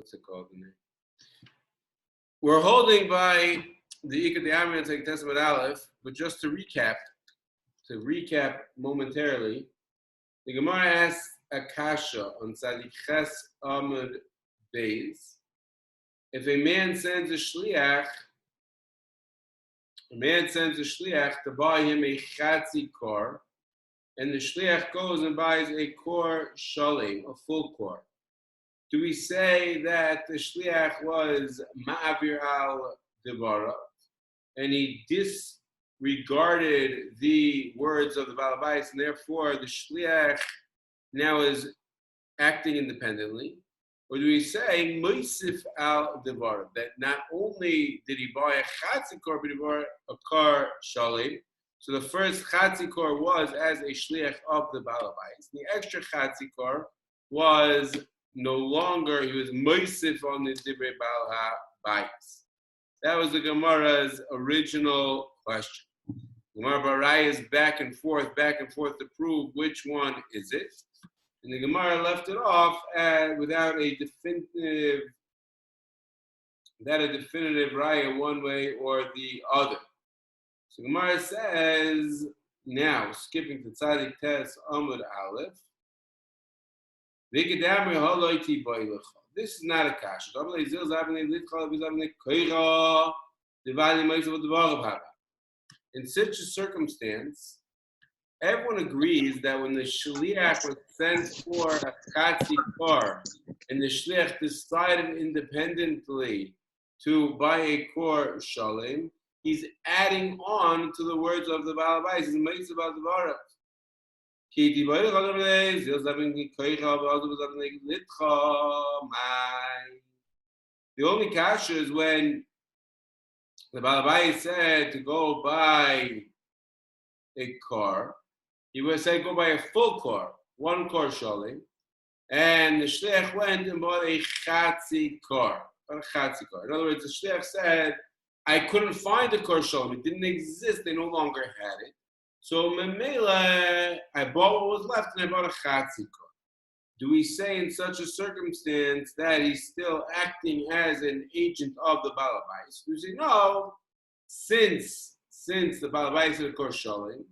what's it called in there? We're holding by the Ikad Yamim take Testament Aleph, but just to recap momentarily, the Gemara asks a kasha on Tzadik Ches Amud Beis. If a man sends a shliach to buy him a chatzi kor, and the shliach goes and buys a kor shalim, a full kor. Do we say that the shliach was ma'avir al devara, and he disregarded the words of the Baal Bayis, and therefore the shliach now is acting independently? Or do we say moisif al devara, that not only did he buy a chatzi kor, but he bought a kor shalim? So the first chatzi kor was as a shliach of the Baal Bayis. The extra chatzi kor was no longer, he was moisif on the divrei Baal Bayis. That was the Gemara's original question. Gemara Barai is back and forth to prove which one is it. And the Gemara left it off without a definitive raya one way or the other. So Gemara says, now skipping to Tzadik Tes Amud Aleph, this is not a kasha. In such a circumstance, everyone agrees that when the shliach was sent for a chatzi kor, and the shliach decided independently to buy a kor shalim, he's adding on to the words of the Baal Bayis. He's making about the Baruch. The only kasha is when the Baal Bayis said to go buy a car. He would say go buy a full car, one car shalim, and the shliach went and bought a chatzi car. In other words, the shliach said, I couldn't find a car shalim. It didn't exist. They no longer had it. So memela, I bought what was left and I bought a chatzi car. Do we say in such a circumstance that he's still acting as an agent of the Baal Bayis? We say no, since the Baal Bayis had a car shalim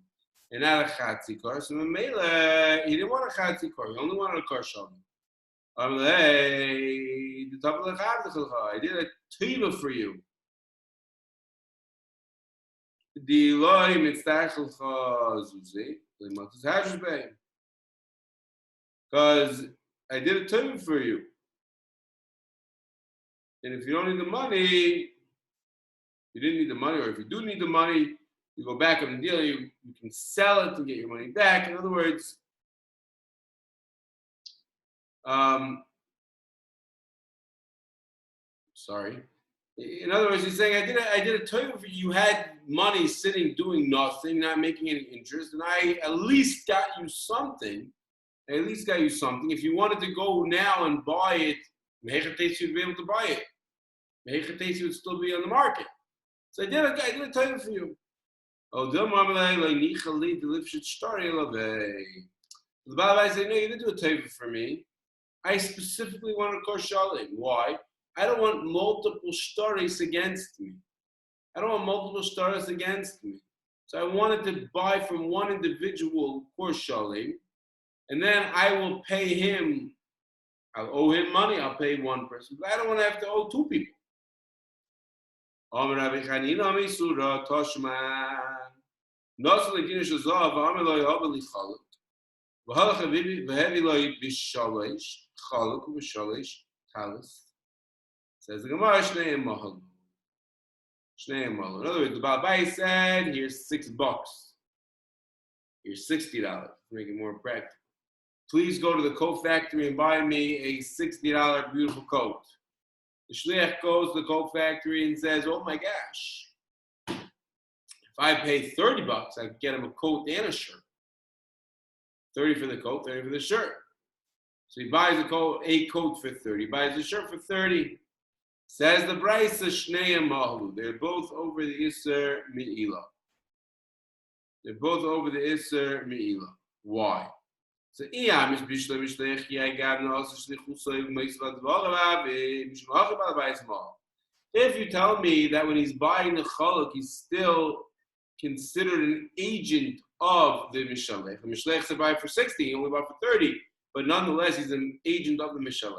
and not a chatzi car, so memela, he didn't want a chatzi car. He only wanted a car shalim. I did a teva for you. Because I did a teva for you. And if you don't need the money, you didn't need the money, or if you do need the money, you go back on the deal, you can sell it to get your money back. In other words, in other words, he's saying, I did a teva for you. You had money sitting doing nothing, not making any interest, and I at least got you something. If you wanted to go now and buy it, Mehechatesi would be able to buy it. Mehechatesi would still be on the market. So I did a teva for you. The Baal Bayis said, no, you didn't do a teva for me. I specifically wanted a kor shalim. Why? I don't want multiple stories against me. So I wanted to buy from one individual kor shalim, and then I will pay him. I'll owe him money. I'll pay one person, but I don't want to have to owe two people. Says the Gemara, Shnei Mahal. In other words, the Baal Bayis said, here's $6. Here's $60. Make it more practical. Please go to the coat factory and buy me a $60 beautiful coat. The shliach goes to the coat factory and says, oh my gosh, if I pay $30, I can get him a coat and a shirt. 30 for the coat, 30 for the shirt. So he buys a coat for 30, buys a shirt for 30. Says the Brisa, Shnei Mahlu. They're both over the Isser Me'ilah. Why? So Iyam is Bishla Mishlech, Yagab, and also Shlichusoy, Maisvat Vorab, Mishmach Balabais. If you tell me that when he's buying the chaluk, he's still considered an agent of the Mishalech. The Mishalech said buy for 60, he only bought for 30, but nonetheless, he's an agent of the Mishalech.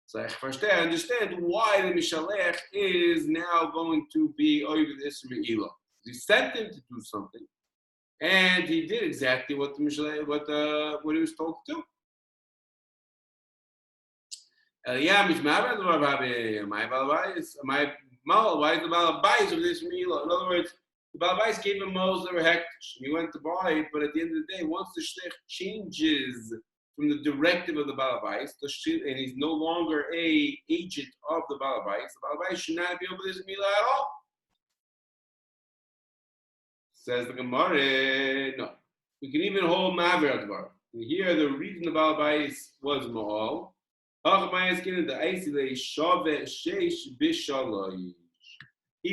So I understand why the Mishalech is now going to be over this Me'ilah. He sent him to do something, and he did exactly what the Mishalech, what he was told to do. Yeah, my Balabais, my Mal, why is the Balabais of this Me'ilah? In other words, the Balabais gave him Moses or Hektish. He went to buy it, but at the end of the day, once the Shlech changes from the directive of the Balabais, and he's no longer a agent of the Balabais should not be over this Me'ilah at all. Says the Gemara, no. We can even hold Ma'aver Advar. Here, the reason the Balabais was Ma'al, he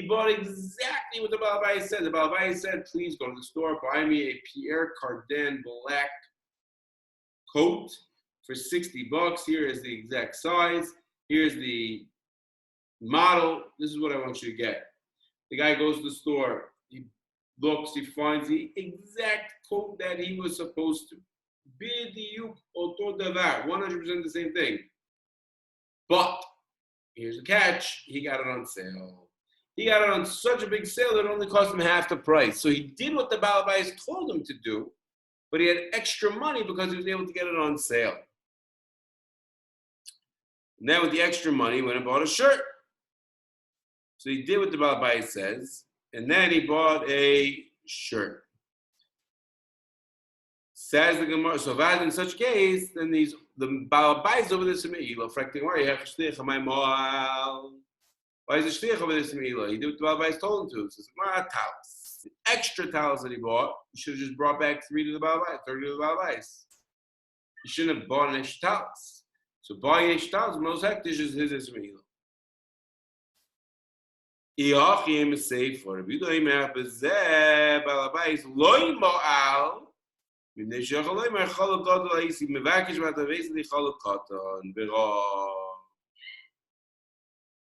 bought exactly what the Balabais said. The Balabais said, please go to the store, buy me a Pierre Cardin black coat for $60. Here is the exact size. Here's the model. This is what I want you to get. The guy goes to the store. He looks, he finds the exact coat that he was supposed to. Bidiyuk oto davar, 100% the same thing. But here's the catch, he got it on sale. He got it on such a big sale that it only cost him half the price. So he did what the Balabais told him to do, but he had extra money because he was able to get it on sale. And then with the extra money, he went and bought a shirt. So he did what the Balabais says, and then he bought a shirt. Says the Gemara, so if in such case, then the Balabais over this Me'ilah, fracting why you have Shliach Hamay Moal. Why is the Shliach over this Me'ilah? He did what the Balabais told him to. So talis. The extra talis that he bought, he should have just brought back 30 to the Balabais. He shouldn't have bought an extra talis. So buying extra talis, most hektish is his Me'ilah. Iachim is safe for him. You don't even have Balabais loy Moal.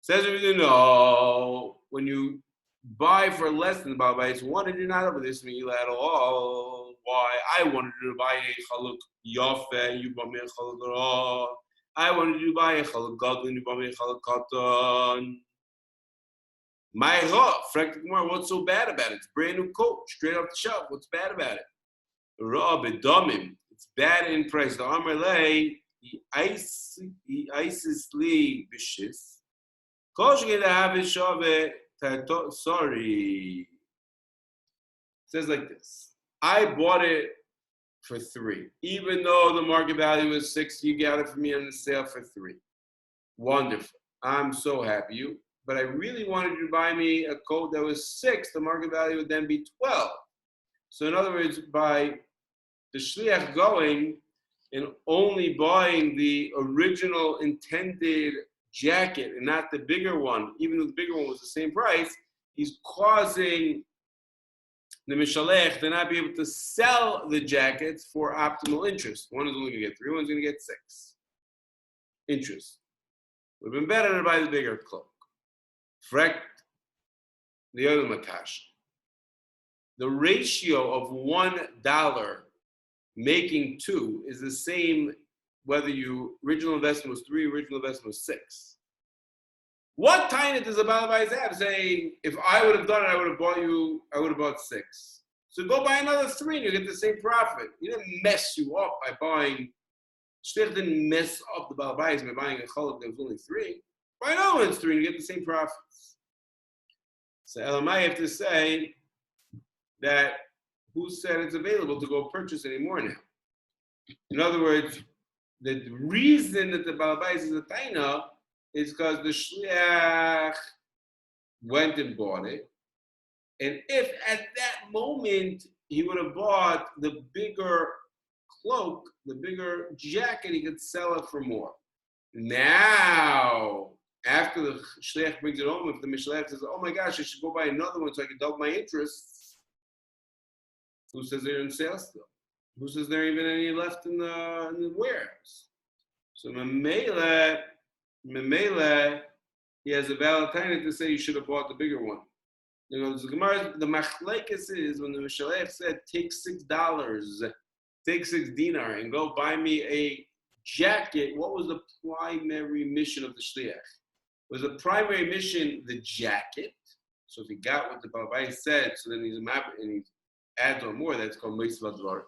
Says we know when you buy for less than the Balabais, why did you not over this Me'ilah at all? Why? I wanted you to buy a chaluk yafe, you bought me a chaluk ra. I wanted you to buy a chaluk gadol, you bought me a chaluk katan. My ra, fractic more. What's so bad about it? It's a brand new coat, straight off the shelf. What's bad about it? It's bad in price. The Amarlei, he ices li bishis. Sorry. It says like this. I bought it for 3. Even though the market value was 6, you got it for me on the sale for 3. Wonderful. I'm so happy. But I really wanted you to buy me a coat that was 6. The market value would then be 12. So in other words, by the shliach going and only buying the original intended jacket and not the bigger one, even though the bigger one was the same price, he's causing the mishalech to not be able to sell the jackets for optimal interest. One is only going to get 3, one's going to get 6. Interest. Would have been better to buy the bigger cloak. Frekt, the other makash. The ratio of $1 making 2 is the same whether you original investment was 3, original investment was 6. What tiny does the Balabais have saying, if I would have done it, I would have bought 6. So go buy another 3 and you get the same profit. He didn't mess you up by buying, Shliach didn't mess up the Balabais by buying a chaluk that was only 3. Buy another one's 3 and you get the same profits. So Ellman have to say that who said it's available to go purchase anymore now? In other words, the reason that the Balabais is a taina is because the shliach went and bought it. And if at that moment he would have bought the bigger cloak, the bigger jacket, he could sell it for more. Now, after the shliach brings it home, if the mishleach says, oh my gosh, I should go buy another one so I can double my interest, who says they're in sale still? Who says there even any left in the warehouse? So Memele, he has a valid time to say you should have bought the bigger one. You know, the machlekes is when the Mishalech said, take $6, take 6 dinar, and go buy me a jacket. What was the primary mission of the shliach? Was the primary mission the jacket? So if he got what the Rabbi said, so then he's a map and he adds on more. That's called Meisva Dvar.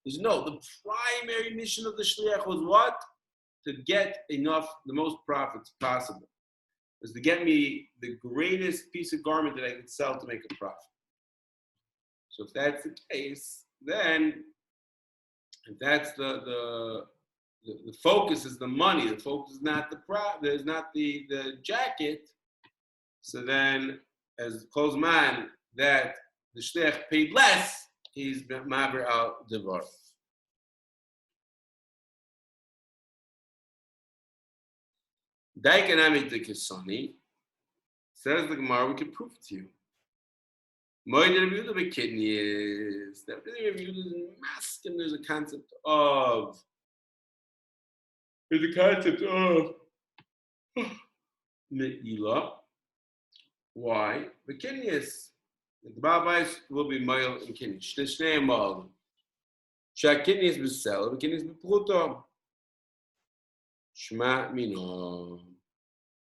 No, the primary mission of the shliach was what? To get enough, the most profits possible. Was to get me the greatest piece of garment that I could sell to make a profit. So if that's the case, then if that's the focus is the money, the focus is not the jacket. So then, as Kozman, that the shliach paid less, he's maber al devar. Daikanami de Kisani says the Gemara, we can prove it to you. Moed Rabbi Yehuda Bekius. That really Rabbi Yehuda is masking. There's a concept of Me'ilah. Why? Bekius. The Babais will be male and Kinish. Shnei Mal. Shakinius Besel. Bekius Bepruto. Shma Mino.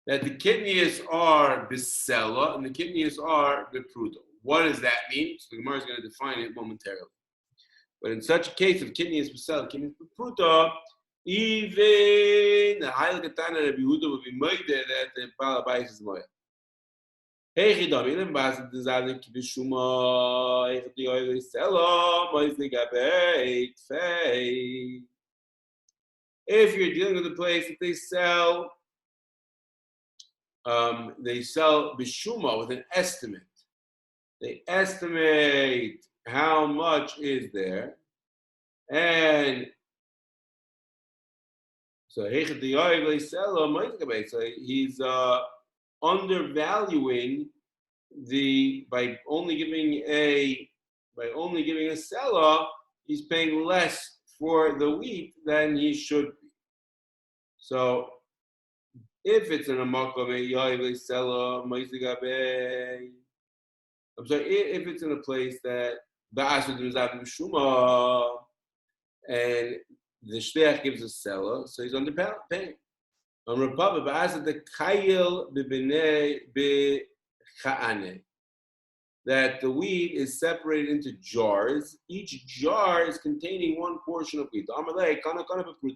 That the kidneys are Besela and the kidneys are Bepruto. What does that mean? So the Gemara is going to define it momentarily. But in such a case of kidneys Besela, kidneys Bepruto, even the Heilige Katana Rabbi Yehuda would be made that the Balabais is moed. Hey, Chidam, Ilim Basit Zadik Bishuma, Echti Oile Sela, Moizli Gabeit, Fei. If you're dealing with a place that they sell bishuma with an estimate. They estimate how much is there, and so he's undervaluing by only giving a seller, he's paying less for the wheat than he should be. So if it's in a makom, I'm sorry, if it's in a place that and the shliach gives a seller, so he's underpaying. On Republic, that the wheat is separated into jars. Each jar is containing one portion of wheat.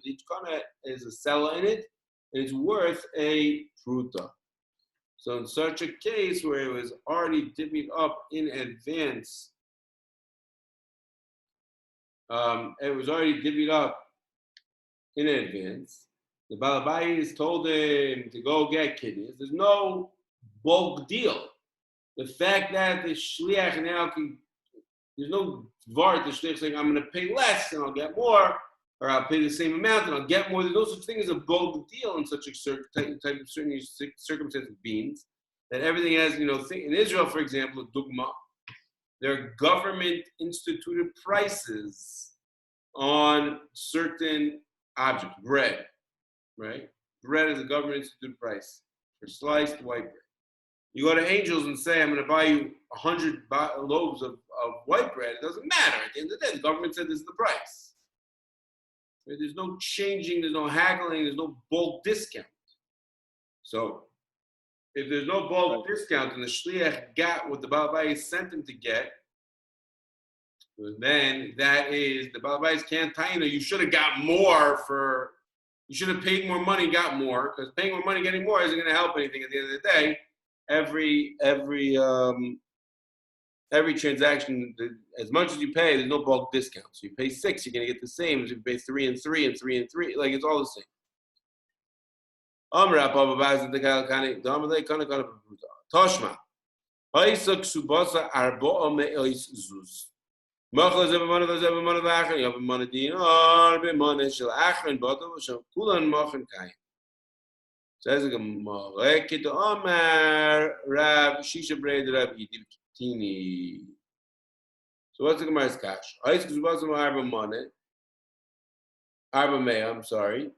Each kana is a seller in it, and it's worth a pruta. So in such a case where it was already divvied up in advance, the Balabais told him to go get kidneys. There's no bulk deal. The fact that the shliach now there's no var the shliach saying I'm going to pay less and I'll get more, or I'll pay the same amount and I'll get more. There's no such thing as a bulk deal in such a type of certain circumstance of beans. That everything has, in Israel, for example, dugma, there are government instituted prices on certain objects. Bread, right? Bread is a government instituted price for sliced white bread. You go to Angels and say, I'm going to buy you 100 loaves of white bread. It doesn't matter. At the end of the day, the government said this is the price. There's no changing, there's no haggling, there's no bulk discount. So, if there's no bulk discount and the shliach got what the Balabais sent him to get, then that is, the Balabais can't tell you should have got more you should have paid more money, got more, because paying more money, getting more isn't going to help anything at the end of the day. Every transaction, as much as you pay, there's no bulk discount. So you pay 6, you're going to get the same as if you pay 3 and 3 and 3 and 3. Like it's all the same. Toshma. Kesubos arbo zuz. Machlas everyone of you have a money dinar, be money shel achron bottle shel kulan machen kain. Says the Gemara, Ekit Omer Rab Shisha Bread Rab Yidivkini. So what's the Gemara's cash? Arba Mea, I'm sorry.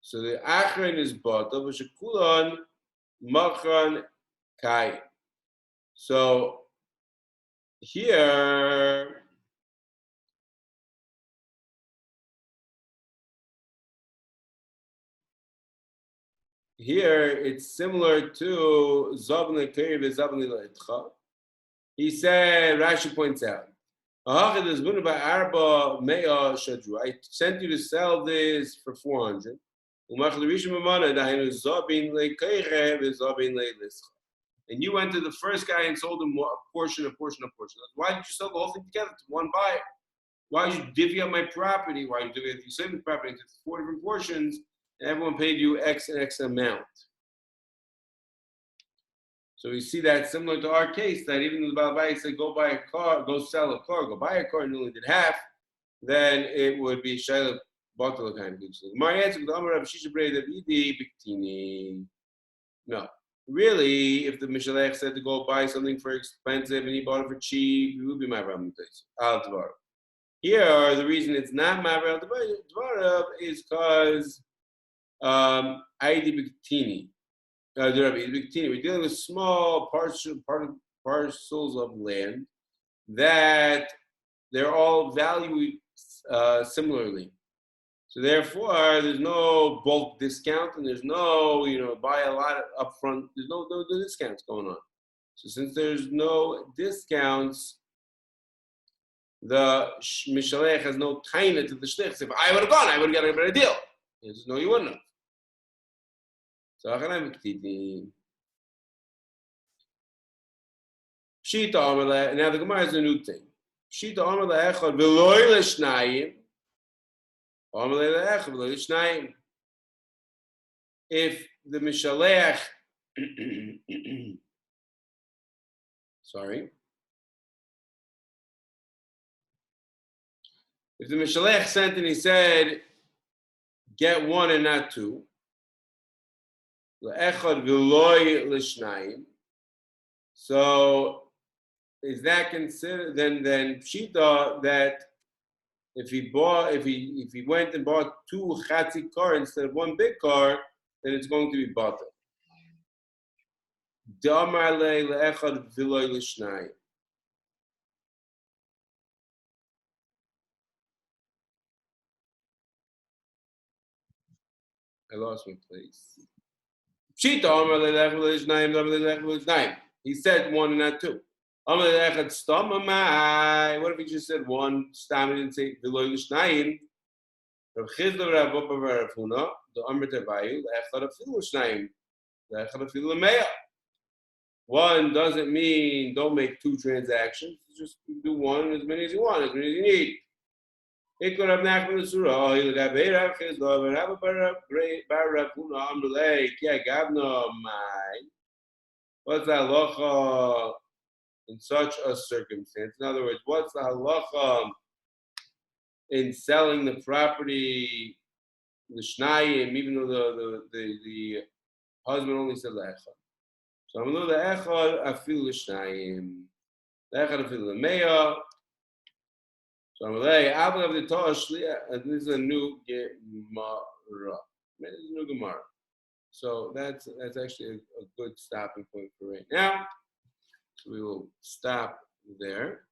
So the Achron is Bata, V'shekulan Machran Kai. So here, it's similar to Zabne Keri v'Zabne Leitcha. He said, Rashi points out, I sent you to sell this for 400. And you went to the first guy and sold him a portion. Why did you sell the whole thing together to one buyer? Why did you divvy up my property? Why did you divvy up your savings property into 4 different portions and everyone paid you X and X amount? So we see that similar to our case, that even the Rabbi said, go buy a car, go sell a car, go buy a car, and you only did half, then it would be Shaila Batal kind of good. My answer to the Amar of Shisha Brei Davidi Biktini. No. Really, if the Mishalech said to go buy something for expensive and he bought it for cheap, it would be my Rabbi. Here, the reason it's not my Rabbi is because Aidi Biktini. We're dealing with small parcels of land that they're all valued similarly. So therefore, there's no bulk discount and there's no, buy a lot upfront. There's no discounts going on. So since there's no discounts, the Mishalech has no taina to the shlichs. If I would have gone, I would have got a better deal. He says, no, you wouldn't have. So Pshita Amar, now the Gemara is a new thing. Pshita Amar le'echad v'loi l'shnayim. Amar le'echad v'loi l'shnayim. If the Mishalech, sorry. If the Mishalech sent and he said, get one and not two, le'echad v'loi l'shnayim. So is that considered then pshita that if he went and bought 2 chatzi car instead of 1 big car, then it's going to be bata. Damar le'echad v'loi l'shnayim. I lost my place. Pshita Amar le'echad v'loi l'shnayim, Damar le'echad v'loi l'shnayim. He said 1 and not 2. What if he just said 1 stam and didn't say v'loi l'shnayim? Rav Chizda Rav Papa Rav Huna, the Amr Tevayu, le'echad afilu l'shnayim, le'echad afilu l'meya. 1 doesn't mean don't make 2 transactions. Just do 1 as many as you want, as many as you need. Ikor Rav Nachman L'Surah, L'Gabei Rav Chizda, Rav Bar Rav Huna, Amr Lei, Ki Agavna Mai. What's the halacha in such a circumstance? In other words, what's the halacha in selling the property, the shnayim, even though the husband only said le'echad? So I'm going to le'echad afil l'shnayim, le'echad afil l'meya. So I'm going to le'echad of the tosh, and this is a new Gemara. This is a new Gemara. So that's actually a good stopping point for right now. So we will stop there.